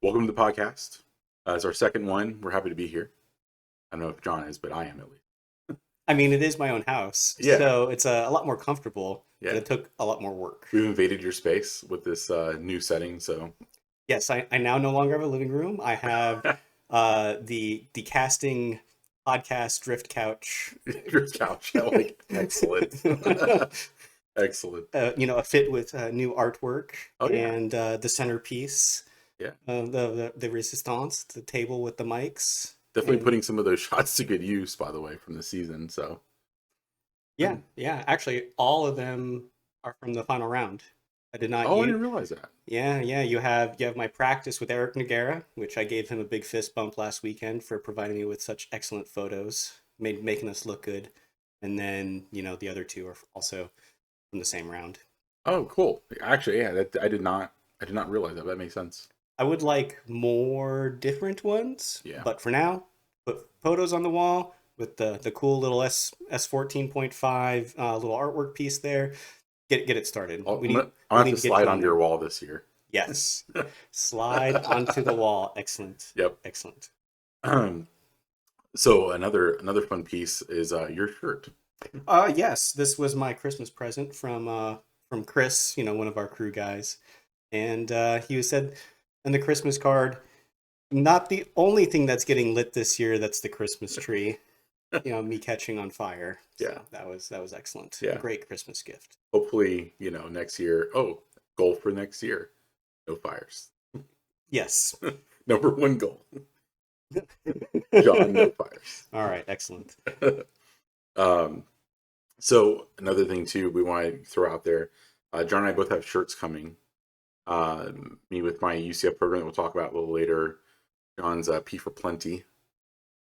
Welcome to the podcast. It's our second one. We're happy to be here. I don't know if John is, but I am at least. I mean, it is my own house, Yeah, so it's a lot more comfortable, but yeah. it took a lot more work. We've invaded your space with this new setting, so Yes, I now no longer have a living room. I have the casting podcast drift couch, your couch. I like it. Excellent. Excellent. a fit with new artwork Oh yeah, and the centerpiece, yeah. the resistance, the table with the mics, Definitely and putting some of those shots to good use, by the way, from the season. So yeah, yeah. Actually, all of them are from the final round. I did not oh, I use. didn't realize that. Yeah, yeah. You have my practice with Eric Noguera, which I gave him a big fist bump last weekend for providing me with such excellent photos, making us look good. And then, the other two are also from the same round. Oh, cool. Actually, yeah, I did not realize that. That makes sense. I would like more different ones, Yeah. but for now, put photos on the wall with the cool little S14.5 little artwork piece there. Get it started. I'll, We I'm gonna, need I'm we gonna have need to to get slide going onto your there. wall this year. Yes. Slide onto the wall. Excellent. Yep. Excellent. So another fun piece is your shirt. Yes, this was my Christmas present from Chris, one of our crew guys. And he said in the Christmas card, not the only thing that's getting lit this year, that's the Christmas tree. Me catching on fire. Yeah, So that was excellent. A yeah. great Christmas gift. Hopefully, next year. Oh, goal for next year: no fires. Yes. Number one goal, John, no fires. All right, excellent. um, so another thing too, we want to throw out there. John and I both have shirts coming. Me with my UCF program that we'll talk about a little later. John's P for Plenty,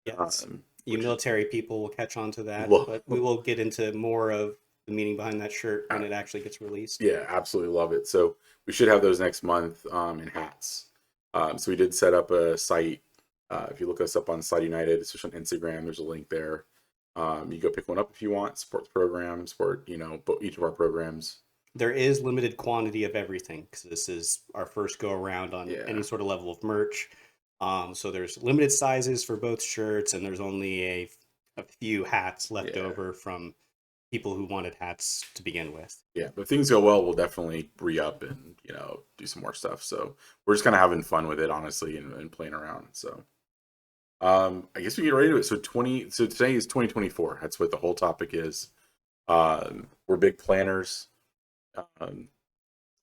Yes. You which is military people will catch on to that, love. but we will get into more of the meaning behind that shirt when it actually gets released. Yeah, absolutely love it. So we should have those next month in hats. So we did set up a site. If you look us up on Slide United, especially on Instagram, there's a link there. You go pick one up if you want. Support the program, support each of our programs. There is limited quantity of everything because this is our first go around on Yeah, any sort of level of merch. So there's limited sizes for both shirts, and there's only a few hats left yeah, over from people who wanted hats to begin with. yeah. But if things go well, we'll definitely re-up and do some more stuff. So we're just kind of having fun with it, honestly, and playing around. So I guess we get ready to it. So today is 2024. That's what the whole topic is. We're big planners. Um,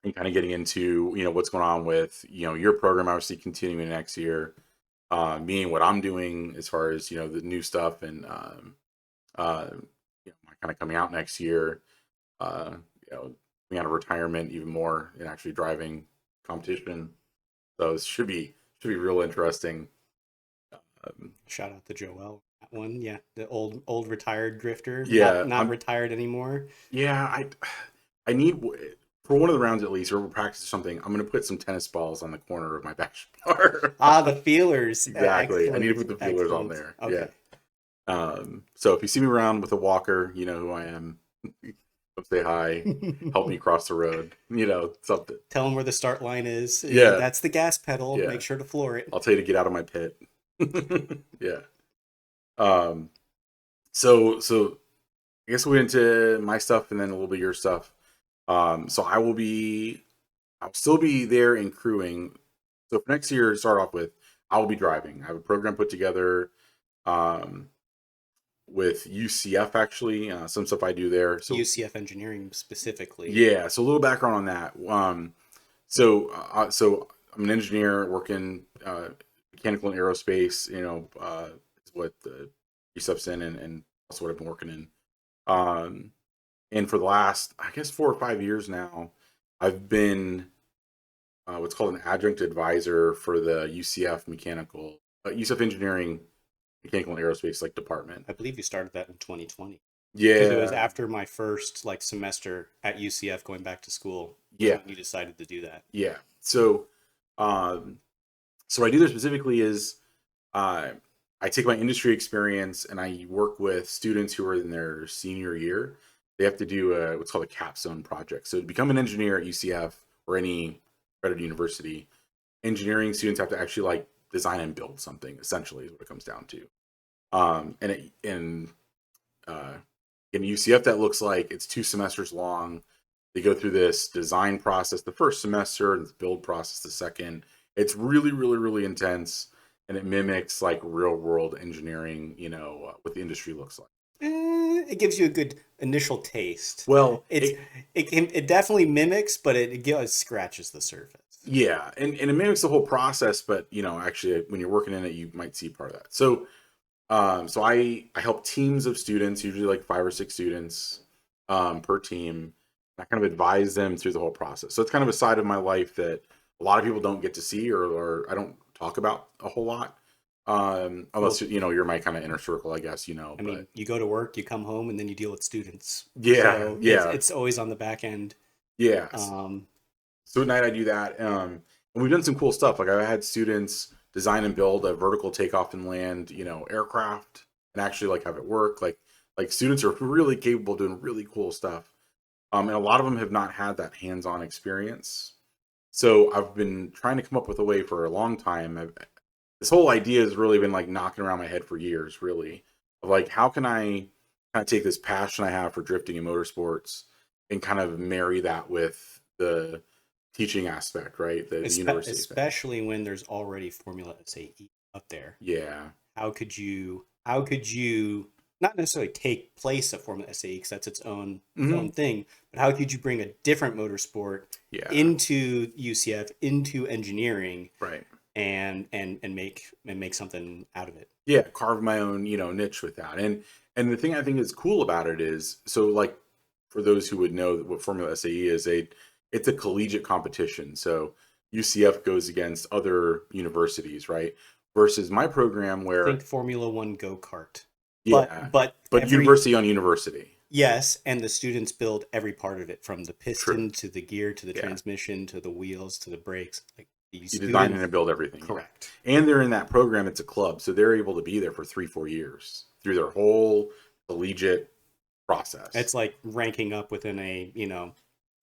and kind of getting into what's going on with your program obviously continuing next year, me and what I'm doing as far as the new stuff and uh kind of coming out next year, uh coming out of retirement even more and actually driving competition. So this should be real interesting. Shout out to Joel. That one, yeah, the old retired drifter, not Yeah, not I'm retired anymore. yeah, I need for one of the rounds at least, or we'll practice something. I'm gonna put some tennis balls on the corner of my backyard. Ah, the feelers. Exactly. I need to Excellent, put the feelers on excellent. there. Yeah. Okay. So if you see me around with a walker, you know who I am. Come say hi. Help me cross the road. Something. Tell them where the start line is. Yeah. That's the gas pedal. Yeah. Make sure to floor it. I'll tell you to get out of my pit. Yeah. Um. So I guess we'll get into my stuff and then a little bit of your stuff. So I'll still be there in crewing. So for next year, to start off with, I will be driving. I have a program put together. Um, with UCF actually, some stuff I do there. So UCF engineering specifically. yeah, so a little background on that. So I'm an engineer working mechanical and aerospace. Is what the UCF's in, and also what I've been working in. Um, and for the last, I guess, 4 or 5 years now, I've been what's called an adjunct advisor for the UCF engineering, mechanical and aerospace department. I believe you started that in 2020 because it was Yeah, after my first semester at UCF going back to school was yeah, when you decided to do that. yeah. Um, so what I do there specifically is uh, I take my industry experience and I work with students who are in their senior year. They have to do what's called a capstone project. So to become an engineer at UCF or any accredited university, engineering students have to actually like design and build something. Essentially, is what it comes down to. And uh, in UCF, that looks like it's 2 semesters long. They go through this design process the first semester and the build process the second. It's really, really, really intense, and it mimics like real world engineering. What the industry looks like. It gives you a good initial taste. Well, It's it definitely mimics, but it scratches the surface. yeah, and it mimics the whole process, but actually, when you're working in it, you might see part of that. So I help teams of students, usually like 5 or 6 students per team. I kind of advise them through the whole process. So it's kind of a side of my life that a lot of people don't get to see, or I don't talk about a whole lot. Unless you're my kind of inner circle, I guess. I mean, you go to work, you come home, and then you deal with students. Yeah, So yeah, it's always on the back end. yeah. Um, So at night I do that, and we've done some cool stuff. Like I had students design and build a vertical takeoff and land, aircraft, and actually like have it work. Like students are really capable of doing really cool stuff, and a lot of them have not had that hands-on experience. So I've been trying to come up with a way for a long time. This whole idea has really been like knocking around my head for years, really, of like how can I kind of take this passion I have for drifting and motorsports and kind of marry that with the teaching aspect, right? The university aspect. especially when there's already Formula SAE up there. Yeah. How could you not necessarily take place of Formula SAE because that's its own Hmm. thing, but how could you bring a different motorsport Yeah. into UCF, into engineering, Right. and make something out of it? Yeah. Carve my own, niche with that. And the thing I think is cool about it is, so like for those who would know what Formula SAE is, it's a collegiate competition. So UCF goes against other universities, right? Versus my program where Think Formula One go-kart. yeah, But but university on university. yes, and the students build every part of it, from the True. piston to the gear to the Yeah. transmission to the wheels to the brakes. Like these You design students, and build everything. correct. Yeah. And they're in that program. It's a club. So they're able to be there for 3, 4 years through their whole collegiate process. It's like ranking up within a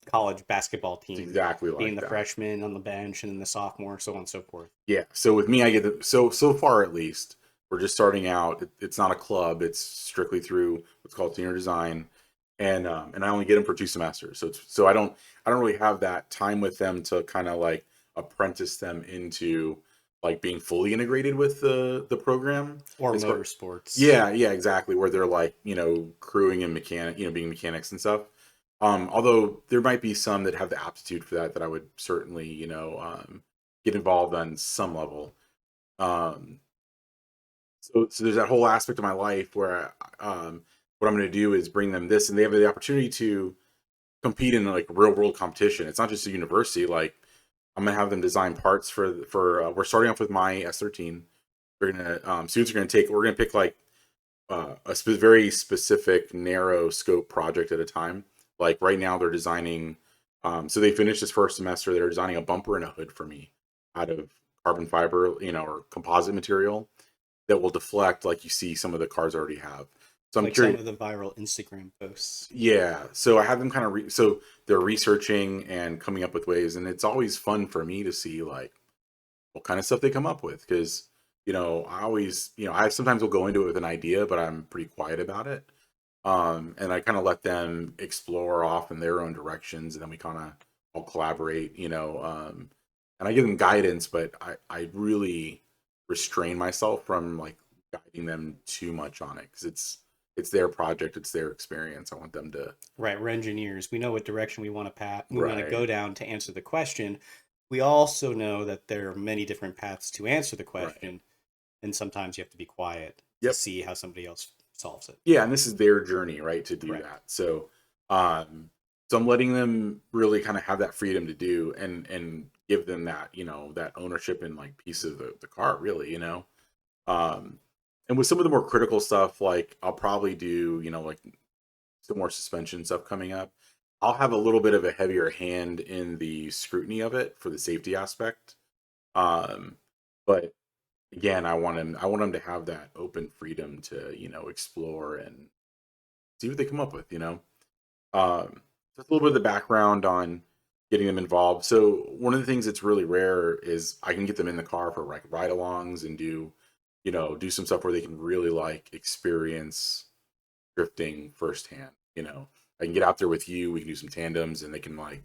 college basketball It's team, exactly like being the that. freshman on the bench and then the sophomore, so on and so forth. Yeah. So with me, I get so far at least, we're just starting out. It's not a club. It's strictly through what's called senior design, and I only get them for 2 semesters. So I don't really have that time with them to kind of like apprentice them into like being fully integrated with the program Or as far- motorsports. yeah, exactly. Where they're like crewing and being mechanics and stuff. Although there might be some that have the aptitude for that I would certainly get involved on some level. Um, so there's that whole aspect of my life where what I'm going to do is bring them this, and they have the opportunity to compete in like real world competition. It's not just a university. Like I'm going to have them design parts for. We're starting off with my S13. We're gonna students are going to take. We're going to pick like very specific narrow scope project at a time. Like right now they're designing. So they finished this first semester. They're designing a bumper and a hood for me out of carbon fiber, or composite material that will deflect like you see some of the cars already have. So I'm Like curious. some of the viral Instagram posts. Yeah. So I have them kind of so they're researching and coming up with ways, and it's always fun for me to see like what kind of stuff they come up with, because I always I sometimes will go into it with an idea, but I'm pretty quiet about it. And I kind of let them explore off in their own directions, and then we kind of all collaborate, and I give them guidance, but I really restrain myself from like guiding them too much on it, because it's their project, it's their experience. I want them to Right, we're engineers. We know what direction we want to right, go down to answer the question. We also know that there are many different paths to answer the right. question, and sometimes you have to be quiet to Yep. see how somebody else solves it. Yeah, and this is their journey, right, to do Correct. that. So I'm letting them really kind of have that freedom to do, and give them that that ownership and like piece of the car, really. And with some of the more critical stuff, like I'll probably do like some more suspension stuff coming up. I'll have a little bit of a heavier hand in the scrutiny of it for the safety aspect. But again, I want them to have that open freedom to explore and see what they come up with. Just a little bit of the background on getting them involved. So one of the things that's really rare is I can get them in the car for like ride-alongs and do some stuff where they can really like experience drifting firsthand. I can get out there with you, we can do some tandems, and they can like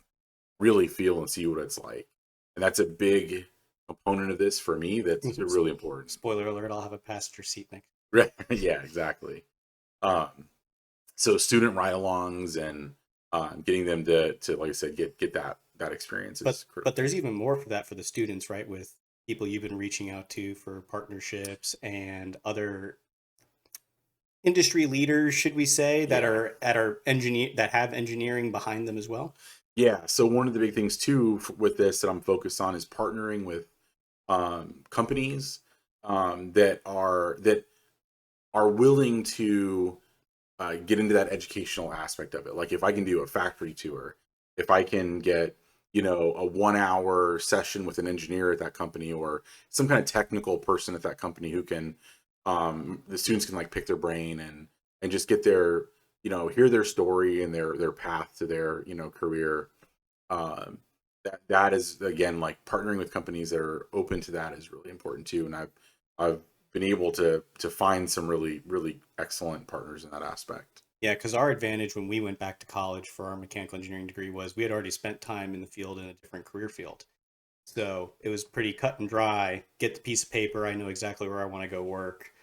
really feel and see what it's like. And that's a big component of this for me that's really important. Spoiler alert, I'll have a passenger seat next. Yeah, exactly. Um, so student ride-alongs and getting them to like I said, get that experience is critical. But there's even more for that for the students, right? With people you've been reaching out to for partnerships and other industry leaders, should we say, that have engineering behind them as well. Yeah. So one of the big things too with this that I'm focused on is partnering with companies that are willing to get into that educational aspect of it. Like if I can do a factory tour, if I can get a 1 hour session with an engineer at that company or some kind of technical person at that company who can the students can like pick their brain and just get their hear their story and their path to their career. That is again like partnering with companies that are open to that is really important too. And I've been able to find some really really excellent partners in that aspect. Yeah, because our advantage when we went back to college for our mechanical engineering degree was we had already spent time in the field in a different career field. So it was pretty cut and dry. Get the piece of paper. I know exactly where I want to go work.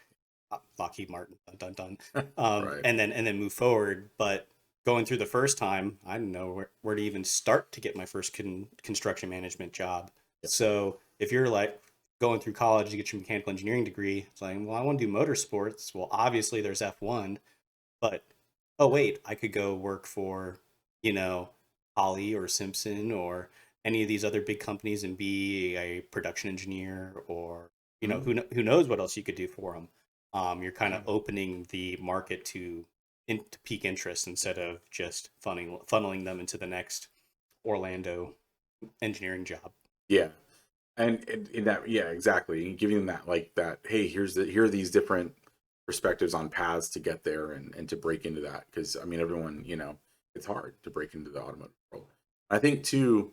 Lockheed Martin, dun dun dun. Right. And then move forward. But going through the first time, I didn't know where to even start to get my first construction management job. Yep. So if you're like going through college to get your mechanical engineering degree, it's like, well, I want to do motorsports. Well, obviously there's F1, but oh wait, I could go work for, Holly or Simpson or any of these other big companies and be a production engineer or who knows what else you could do for them. You're kind of opening the market to peak interest instead of just funneling them into the next Orlando engineering job. Yeah. And in that, yeah, exactly. Giving them that, like that, hey, here are these different perspectives on paths to get there and to break into that. Because I mean, everyone, it's hard to break into the automotive world. I think too,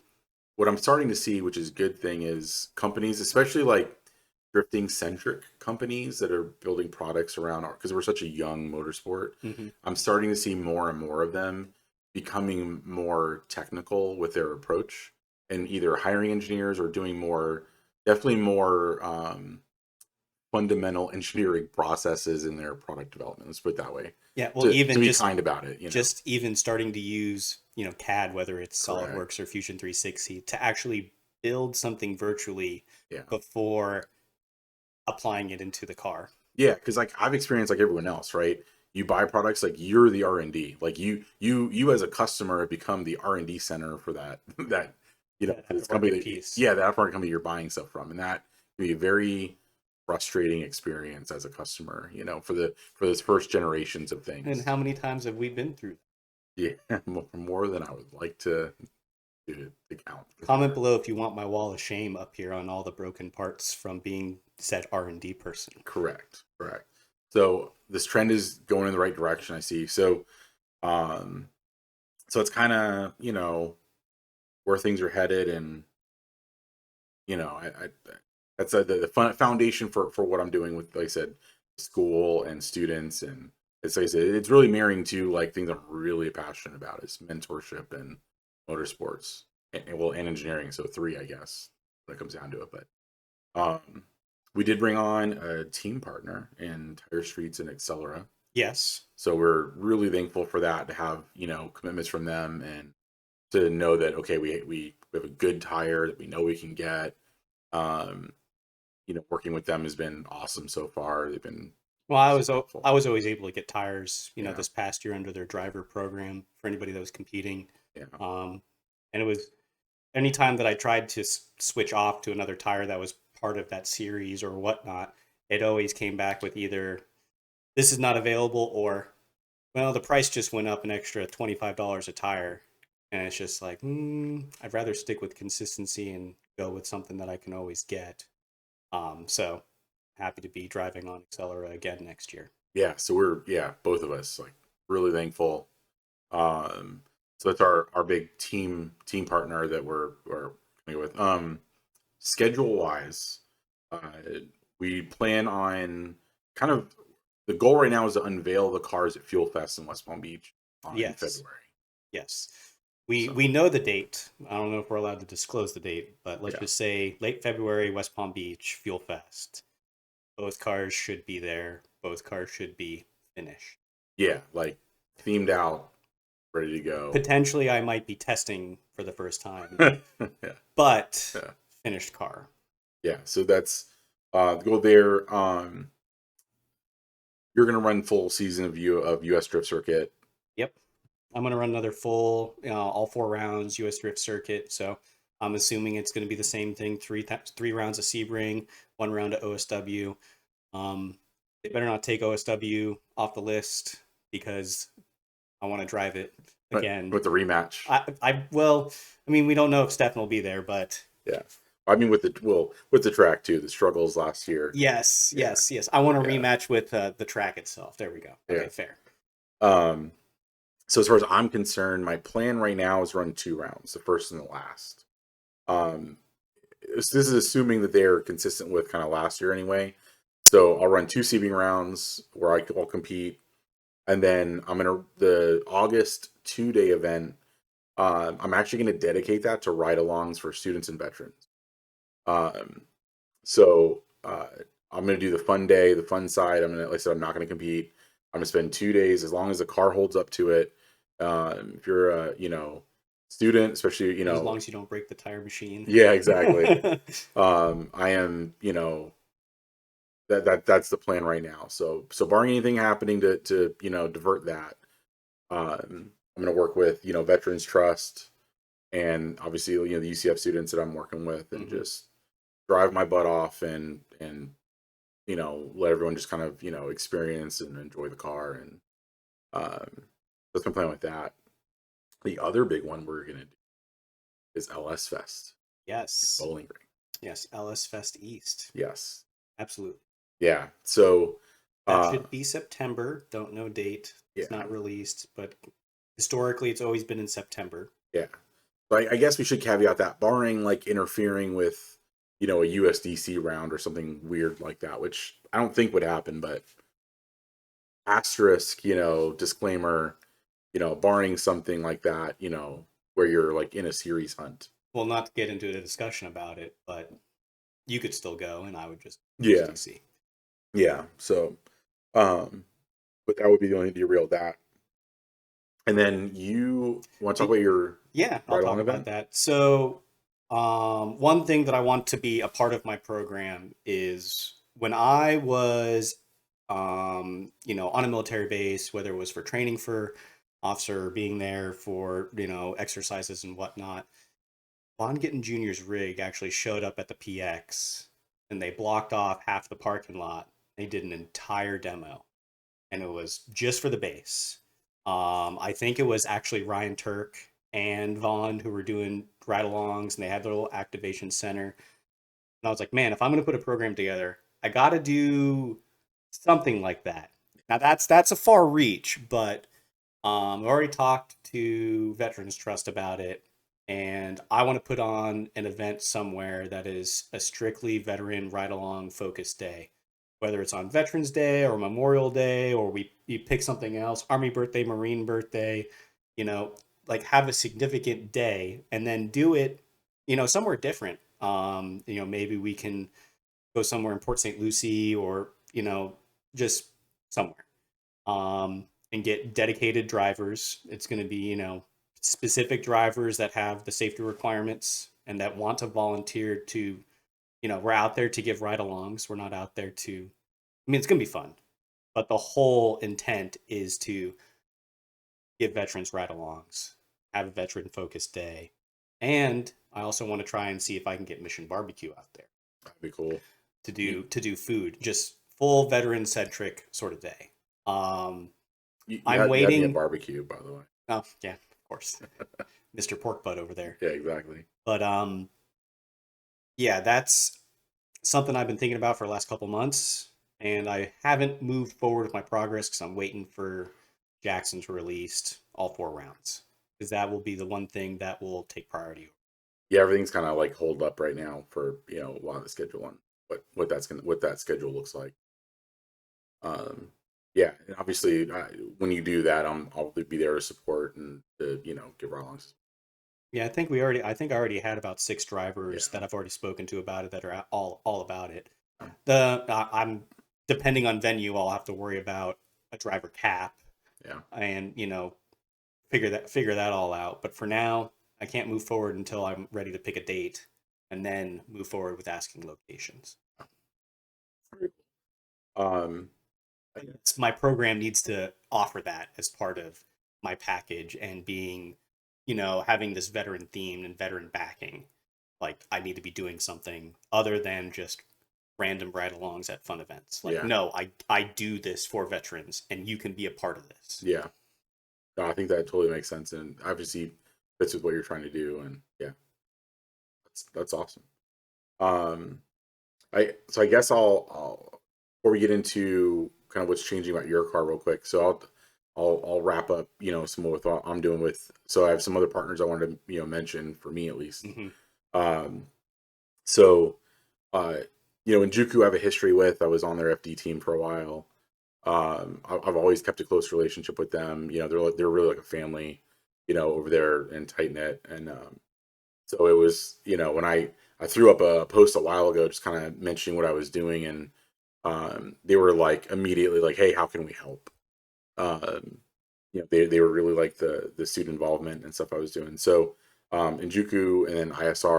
what I'm starting to see, which is a good thing, is companies, especially like drifting centric companies that are building products around because we're such a young motorsport. Mm-hmm. I'm starting to see more and more of them becoming more technical with their approach and either hiring engineers or doing definitely more fundamental engineering processes in their product development. Let's put it that way. Yeah, well, even to be kind about it. Just even starting to use CAD, whether it's Correct. SolidWorks or Fusion 360, to actually build something virtually before applying it into the car. Yeah, because like I've experienced like everyone else, right? You buy products like you're the R&D, like you as a customer have become the R&D center for that company. Piece. Yeah, that aftermarket company you're buying stuff from, and that can be a very frustrating experience as a customer, for those first generations of things. And how many times have we been through that? Yeah, more than I would like to count. Comment below if you want my wall of shame up here on all the broken parts from being said R&D person. Correct. So this trend is going in the right direction, I see. So it's kind of where things are headed, and I that's the foundation for what I'm doing with, like I said, school and students, and it's like I said, it's really marrying to like things I'm really passionate about is mentorship and motorsports and engineering. So 3, I guess, when it comes down to it. But we did bring on a team partner in Tire Streets and Accelera. Yes. So we're really thankful for that, to have commitments from them and to know that okay, we have a good tire that we know we can get. Working with them has been awesome so far. They've been I was always able to get tires, this past year under their driver program for anybody that was competing. Yeah. And it was anytime that I tried to switch off to another tire that was part of that series or whatnot, it always came back with either this is not available or, well, the price just went up an extra $25 a tire. And it's just like, I'd rather stick with consistency and go with something that I can always get. So happy to be driving on Accelera again next year. Yeah. So we're, both of us like really thankful. So So that's our big team partner that we're going with. Schedule wise, uh, we plan on kind of the goal right now is to unveil the cars at Fuel Fest in West Palm Beach in Yes. February. Yes. We know the date. I don't know if we're allowed to disclose the date, but let's Yeah. just say late February, West Palm Beach, Fuel Fest. Both cars should be there. Both cars should be finished. Yeah, like themed out, ready to go. Potentially, I might be testing for the first time, Yeah. but Yeah. finished car. Yeah, so that's the goal there. You're gonna run full season of US Drift Circuit. Yep. I'm going to run another full, all 4 rounds US Drift Circuit. So I'm assuming it's going to be the same thing: three rounds of Sebring, 1 round of OSW. They better not take OSW off the list because I want to drive it again with the rematch. I mean, we don't know if Stefan will be there, but yeah, I mean with the track too. The struggles last year. Yes. I want a rematch with the track itself. There we go. Okay, fair. So as far as I'm concerned, my plan right now is run 2 rounds, the first and the last. This is assuming that they're consistent with kind of last year anyway. So I'll run 2 Sebring rounds where I'll compete, and then the August 2-day event. I'm actually going to dedicate that to ride-alongs for students and veterans. So I'm going to do the fun day, the fun side. Like I said, I'm not going to compete. I'm going to spend 2 days as long as the car holds up to it. If you're a student, especially as long as you don't break the tire machine. Yeah, exactly. I am that's the plan right now. So barring anything happening to divert that, I'm going to work with Veterans Trust and obviously the UCF students that I'm working with, and just drive my butt off and let everyone just kind of experience and enjoy the car. And that's my plan with that. The other big one we're gonna do is LS Fest. Yes. Bowling Green. Yes, LS Fest East. Yes. Absolutely. Yeah. So that should be September. Don't know date. It's Yeah. not released, but historically it's always been in September. Yeah. But I guess we should caveat that, barring like interfering with, a USDC round or something weird like that, which I don't think would happen, but asterisk, disclaimer, barring something like that, where you're like in a series hunt. Well, not to get into a discussion about it, but you could still go and I would just USDC. Yeah. So but that would be the only derail that. And then you want to talk about your I'll talk about that. So one thing that I want to be a part of my program is when I was on a military base, whether it was for training for officer or being there for exercises and whatnot, Von Gittin Jr.'s rig actually showed up at the PX and they blocked off half the parking lot. They did an entire demo and it was just for the base. I think it was actually Ryan Turk and Vaughn who were doing ride-alongs, and they had their little activation center. And I was like, man, if I'm going to put a program together, I got to do something like that. Now that's a far reach, but I've already talked to Veterans Trust about it, and I want to put on an event somewhere that is a strictly veteran ride-along focused day. Whether it's on Veterans Day or Memorial Day, or you pick something else, Army birthday, Marine birthday, like have a significant day and then do it, somewhere different. Maybe we can go somewhere in Port St. Lucie or, just somewhere, and get dedicated drivers. It's going to be, specific drivers that have the safety requirements and that want to volunteer to, we're out there to give ride-alongs. We're not out there to, it's going to be fun, but the whole intent is to give veterans ride-alongs, have a veteran-focused day, and I also want to try and see if I can get Mission Barbecue out there. That'd be cool. To do food, just full veteran-centric sort of day. I'm waiting. You had barbecue, by the way. Oh, yeah, of course. Mr. Pork Butt over there. Yeah, exactly. But yeah, that's something I've been thinking about for the last couple months, and I haven't moved forward with my progress because I'm waiting for Jackson to release all 4 rounds. because that will be the one thing that will take priority. Yeah, everything's kind of like holed up right now for a lot of the schedule on what that schedule looks like. Yeah, and obviously when you do that, I'll be there to support and to give Rollins. Yeah, I think I already had about 6 drivers Yeah, that I've already spoken to about it that are all about it. yeah, I'm depending on venue, I'll have to worry about a driver cap yeah. and figure that all out. But for now, I can't move forward until I'm ready to pick a date and then move forward with asking locations. Um, My program needs to offer that as part of my package, and being, having this veteran theme and veteran backing. Like, I need to be doing something other than just random ride-alongs at fun events. Like, yeah, no, I do this for veterans, and you can be a part of this. yeah. No, I think that totally makes sense, and obviously fits with what you're trying to do, and yeah, that's awesome. Um, I guess I'll before we get into kind of what's changing about your car real quick. So I'll wrap up some of what I'm doing with. So I have some other partners I wanted to mention for me at least. Hmm. Um, so uh, in Juku I have a history with. I was on their FD team for a while. I've always kept a close relationship with them. They're really like a family, over there and tight knit. And so it was, when I threw up a post a while ago, just kind of mentioning what I was doing, and they were like immediately like, "Hey, how can we help?" Um, they were really like the student involvement and stuff I was doing. So Injuku and then ISR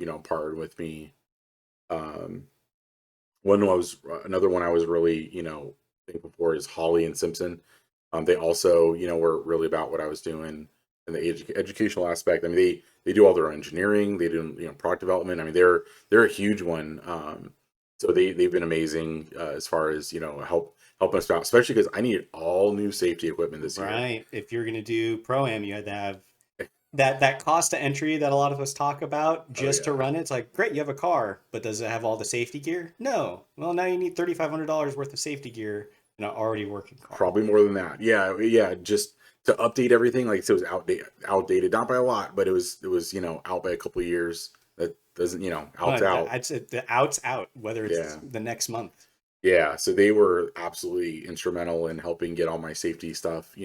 are partnered with me. Um, another one I was really thankful for is Holly and Simpson. They also were really about what I was doing in the educational aspect. I mean they do all their engineering, they do product development. I mean they're a huge one. So they've been amazing as far as helping us out, especially because I needed all new safety equipment this year. Right. If you're going to do Pro-Am, you had to have that cost to entry that a lot of us talk about Oh just to yeah, run it. It's like, great, you have a car, but does it have all the safety gear? No. Well, now you need $3,500 worth of safety gear in an already working car. probably more than that. Yeah. Just to update everything, like I said, it was outdated, not by a lot, but it was out by a couple of years. That doesn't out's But out. the out's out, whether it's Yeah. the next month. Yeah, so they were absolutely instrumental in helping get all my safety stuff,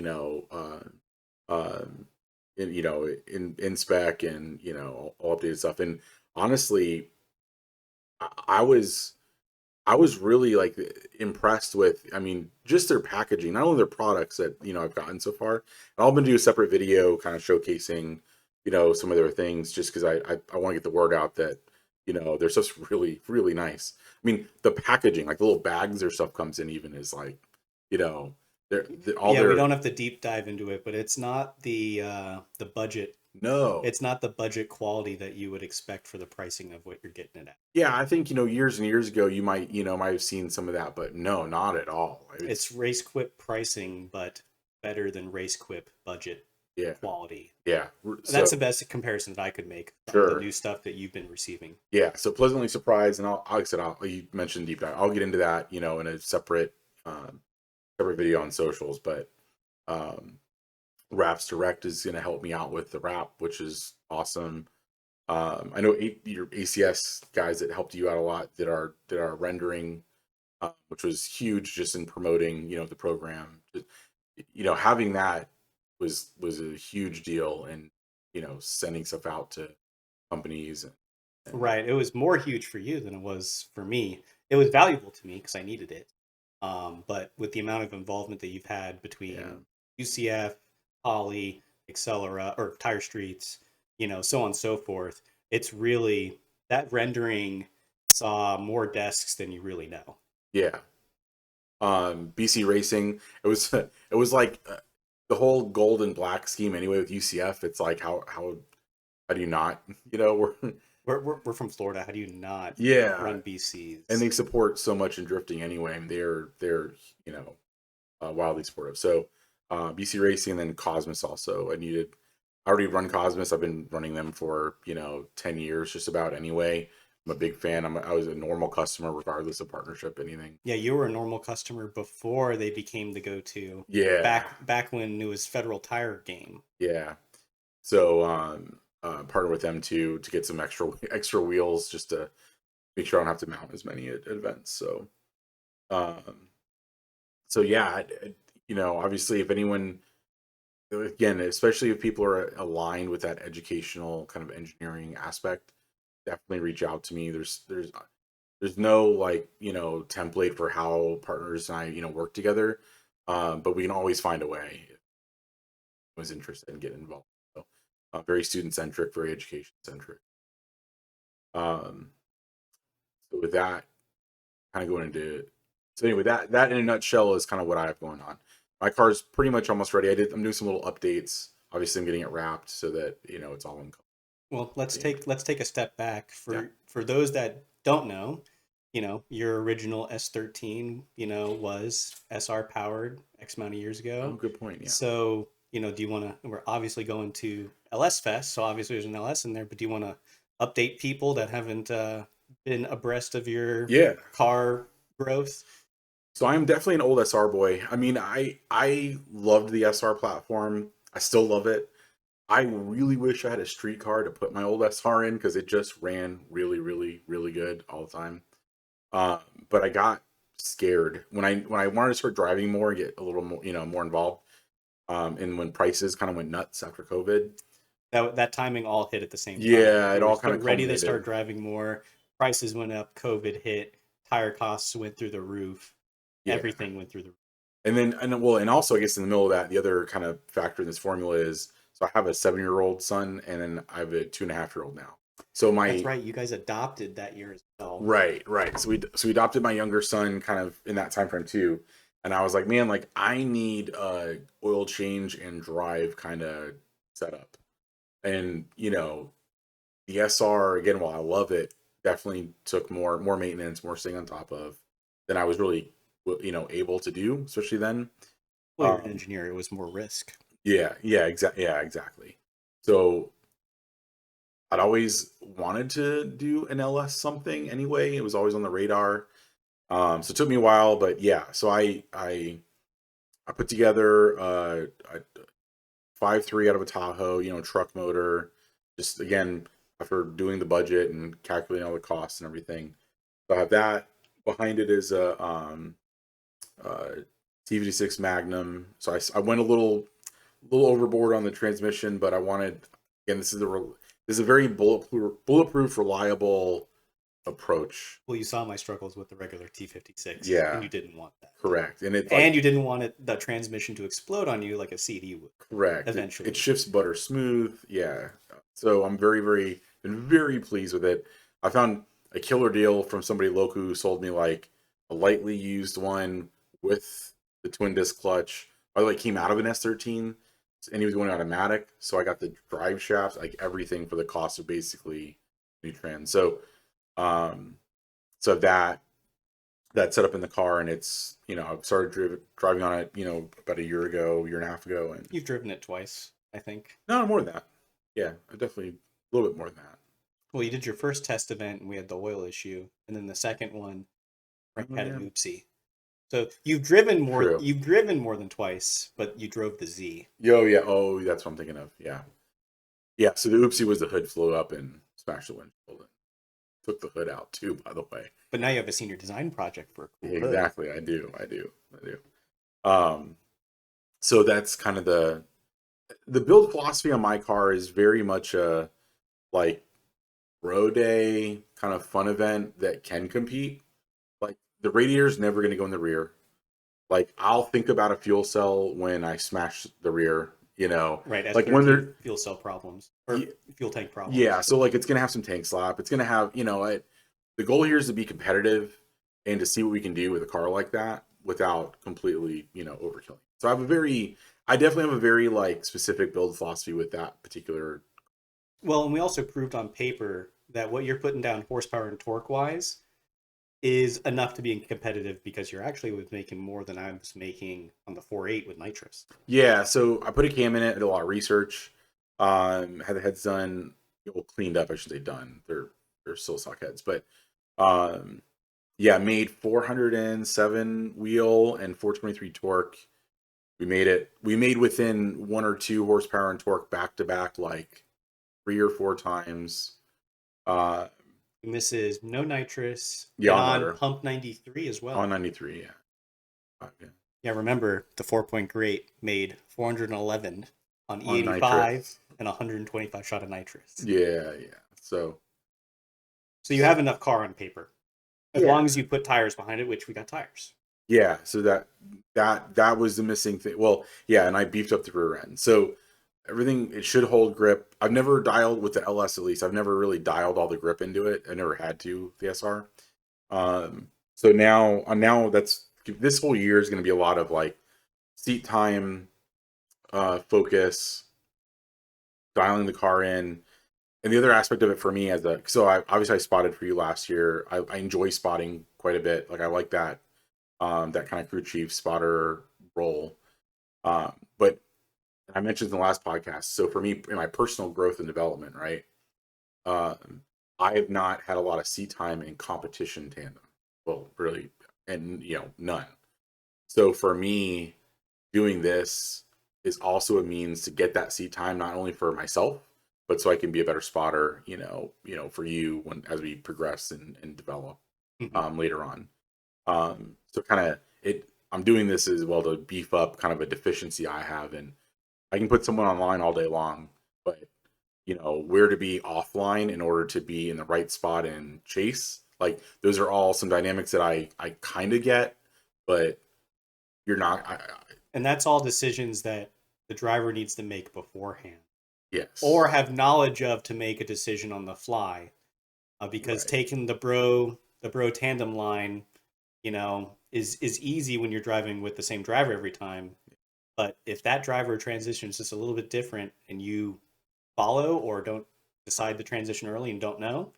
in in spec and all updated stuff. And honestly, I was really like impressed with, I mean, just their packaging, not only their products that I've gotten so far. And I'll been do a separate video kind of showcasing some of their things, just because I want to get the word out that they're just really really nice. I mean, the packaging, like the little bags their stuff comes in, even is like you know they're all Yeah, we their don't have to deep dive into it, but it's not the budget. no. It's not the budget quality that you would expect for the pricing of what you're getting it at. Yeah, I think years and years ago you might have seen some of that, but no, not at all. It's It's race quip pricing, but better than race quip budget yeah, quality. yeah. That's So the best comparison that I could make from the sure. new stuff that you've been receiving. Yeah, so pleasantly surprised, and like I said, you mentioned deep dive. I'll get into that, in a separate video on socials. But um, Raps Direct is going to help me out with the rap, which is awesome. I know your ACS guys that helped you out a lot did our rendering, which was huge just in promoting, the program. Having that was a huge deal, and sending stuff out to companies and Right. It was more huge for you than it was for me. It was valuable to me because I needed it. But with the amount of involvement that you've had yeah. between UCF, Poly, Accelera, or Tire Streets, so on and so forth, it's really that rendering saw more desks than you really know. Yeah. BC Racing. It was like the whole gold and black scheme anyway with UCF. It's like how do you not we're We're from Florida. How do you not yeah, run and BCs? they support so much in drifting anyway. And they're wildly supportive. So BC Racing and then Cosmos also. I already run Cosmos. I've been running them for 10 years just about anyway. I'm a big fan. I was a normal customer regardless of partnership, anything. Yeah, you were a normal customer before they became the go-to. Yeah. Back when it was Federal Tire Game. Yeah. So partner with them to get some extra wheels just to make sure I don't have to mount as many at events. Um, so yeah, obviously, if anyone, again, especially if people are aligned with that educational kind of engineering aspect, definitely reach out to me. There's no like template for how partners and I work together, but we can always find a way. If I was interested in getting involved. So, very student centric, very education centric. Um, so with that, kind of going into so anyway, that in a nutshell is kind of what I have going on. My car's pretty much almost ready. I'm doing some little updates. Obviously, I'm getting it wrapped so that it's all in. Well, let's take a step back Yeah. for those that don't know. Your original S13, was SR powered X amount of years Oh, ago. good point. Yeah. So, do you want to? We're obviously going to LS Fest, so obviously there's an LS in there. But do you want to update people that haven't been abreast of your Yeah. car growth? So I'm definitely an old SR boy. I mean, I loved the SR platform. I still love it. I really wish I had a street car to put my old SR in because it just ran really, really, really good all the time. Uh, but I got scared when I wanted to start driving more and get a little more, more involved. And when prices kind of went nuts after COVID. That timing all hit at the same time. Yeah, it You were all kind of ready to start culminated. driving more. Prices went up. COVID hit. Tire costs went through the roof. Yeah. Everything went through the roof. And also I guess in the middle of that, the other kind of factor in this formula is so I have a 7-year-old son and then I have a 2.5-year-old now. So That's my right. You guys adopted that year as well. right. So we adopted my younger son kind of in that time frame too. And I was like, man, like I need a oil change and drive kind of setup. And the SR again, while I love it, definitely took more maintenance, more staying on top of than I was really able to do, especially then. Well, you're an engineer. It was more risk. Exactly. So I'd always wanted to do an LS something anyway. It was always on the radar. So it took me a while, but yeah. So I put together a 5.3 out of a Tahoe, truck motor. Just again, after doing the budget and calculating all the costs and everything. So I have that. Behind it is a T56 Magnum. So I went a little overboard on the transmission, but I wanted again. This is a very bulletproof, reliable approach. Well, you saw my struggles with the regular T56, and Yeah, you didn't want that. correct. And it's And like you didn't want the transmission to explode on you like a CD would correct. eventually. It shifts butter smooth. Yeah. So I'm been very pleased with it. I found a killer deal from somebody local who sold me like a lightly used one with the twin disc clutch. By the way, it came out of an S13 and he was going automatic. So I got the drive shafts, like everything for the cost of basically new trans. So, um, so that set up in the car and it's, I've started driving on it, about a year and a half ago. And You've driven it twice, I think. no, more than that. Yeah, definitely a little bit more than that. Well, you did your first test event, and we had the oil issue, and then the second one, Frank Oh, had an yeah. oopsie. So you've driven more. True. You've driven more than twice, but you drove the Z. Yo, yeah. Oh, that's what I'm thinking of. Yeah. Yeah. So the oopsie was the hood flew up and smashed the windshield and took the hood out too, by the way. But now you have a senior design project for a cool hood. Exactly. I do. Um, so that's kind of the build philosophy on my car is very much a like road day kind of fun event that can compete. Like the radiator's never going to go in the rear. Like I'll think about a fuel cell when I smash the rear, Right, like when they're S13 fuel cell problems or fuel tank problems. yeah. So like it's gonna have some tank slap. It's gonna have the goal here is to be competitive and to see what we can do with a car like that without completely overkilling. So I definitely have a very like specific build philosophy with that particular. Well, and we also proved on paper that what you're putting down horsepower and torque wise is enough to be competitive because you're actually making more than I was making on the 4.8 with nitrous. Yeah, so I put a cam in it, did a lot of research, had the heads done, cleaned up, I should say done. They're still stock heads, but yeah, made 407 wheel and 423 torque We made it. We made within 1 or 2 horsepower and torque back to back, like 3 or 4 times. Uh, And this is no nitrous yeah, and on on motor pump 93 as on well. 93. Yeah. Yeah. Yeah, remember the 4-point grate made 411 on On E85 nitrous. and 125 shot of nitrous. Yeah, yeah. So So you have enough car on paper. As yeah, long as you put tires behind it, which we got tires. yeah. So that was the missing thing. Well, yeah, and I beefed up the rear end. So everything, it should hold grip. I've never dialed with the LS, at least. I've never really dialed all the grip into it. I never had to with the SR. So now that's this whole year is going to be a lot of like seat time, focus, dialing the car in. And the other aspect of it for me I spotted for you last year. I enjoy spotting quite a bit. Like I like that kind of crew chief spotter role. But I mentioned in the last podcast. So for me, in my personal growth and development, right? I have not had a lot of seat time in competition tandem. Well, really, and none. So for me, doing this is also a means to get that seat time, not only for myself, but so I can be a better spotter, for you as we progress and develop later on. So kind of I'm doing this as well to beef up kind of a deficiency I have, and I can put someone online all day long, but where to be offline in order to be in the right spot and chase, like those are all some dynamics that I kind of get, but you're not. And that's all decisions that the driver needs to make beforehand. Yes. Or have knowledge of to make a decision on the fly. Because Right. taking the bro tandem line, is easy when you're driving with the same driver every time. But if that driver transitions just a little bit different and you follow or don't decide the transition early and don't know,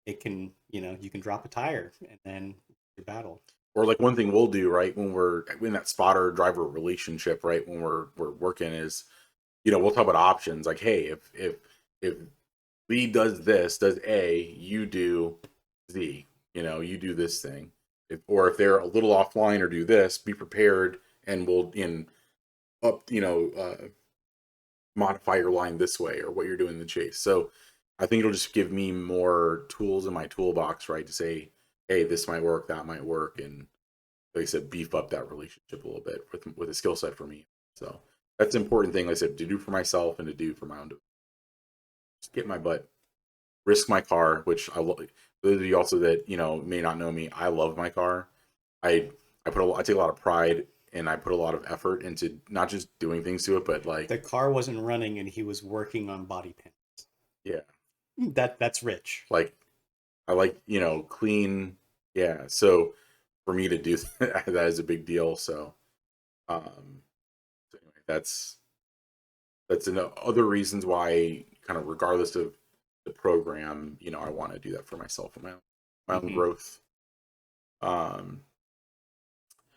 it can, you can drop a tire and then your battle. Or like one thing we'll do, right, when we're in that spotter driver relationship, right, when we're working is, we'll talk about options. Like, hey, if Lee does this, does A, you do Z, you do this thing. If they're a little offline or do this, be prepared, and we'll modify your line this way or what you're doing in the chase. So I think it'll just give me more tools in my toolbox, right, to say, hey, this might work, that might work, and like I said, beef up that relationship a little bit with a skill set for me. So that's an important thing, like I said, to do for myself and to do for my own. Just get my butt, risk my car, which I love. Those of you also that may not know me, I love my car. I take a lot of pride and I put a lot of effort into not just doing things to it, but like the car wasn't running and he was working on body pins. Yeah, that's Rich. Like I like clean. Yeah, so for me to do that is a big deal. So, so anyway, that's other reasons why, kind of regardless of the program, I want to do that for myself and my own growth.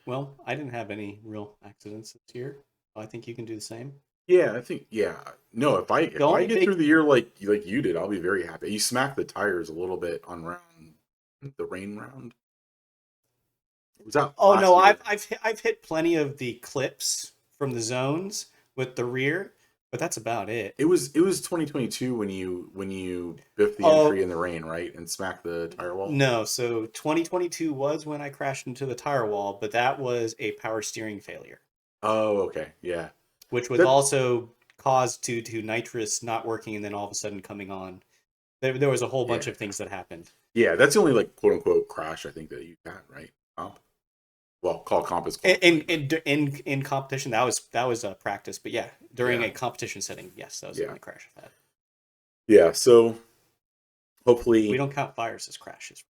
Well, I didn't have any real accidents this year. I think you can do the same. Yeah, I think no. If I get through the year like you did, I'll be very happy. You smacked the tires a little bit on the rain round. Was that? Oh no, I've hit plenty of the clips from the zones with the rear, but that's about it. It was 2022 when you biffed the entry in the rain, right, and smacked the tire wall. No, so 2022 was when I crashed into the tire wall, but that was a power steering failure. Oh, okay, yeah. Which was also caused to nitrous not working and then all of a sudden coming on. There was a whole bunch of things that happened. Yeah, that's the only like quote unquote crash I think that you got, right? Comp. Well, call comp is in competition. That was a practice, but yeah, during a competition setting, yes, that was the only crash I've had. Yeah, so hopefully we don't count fires as crashes.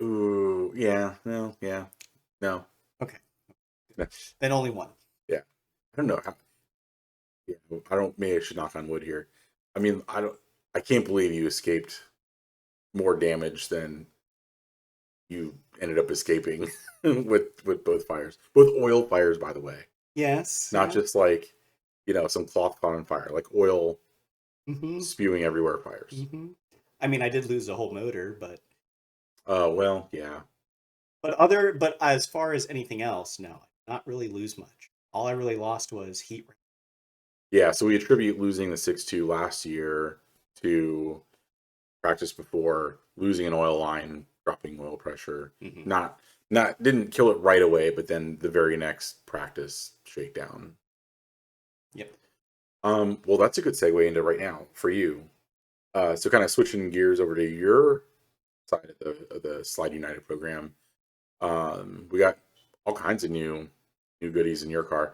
Ooh, yeah, no. Okay, then only one. Yeah, I don't know how. Yeah, I don't. Maybe I should knock on wood here. I mean, I can't believe you escaped more damage than you ended up escaping with both fires, both oil fires, by the way. Yes, not just like some cloth caught on fire, like oil spewing everywhere fires. I mean, I did lose the whole motor, but well, yeah. But as far as anything else, no, not really lose much. All I really lost was heat rate. Yeah, so we attribute losing the 6.2 last year to practice before losing an oil line, dropping oil pressure. Mm-hmm. Not didn't kill it right away, but then the very next practice shakedown. Yep. Well, that's a good segue into right now for you. So kind of switching gears over to your side of the Slide United program. We got all kinds of new goodies in your car.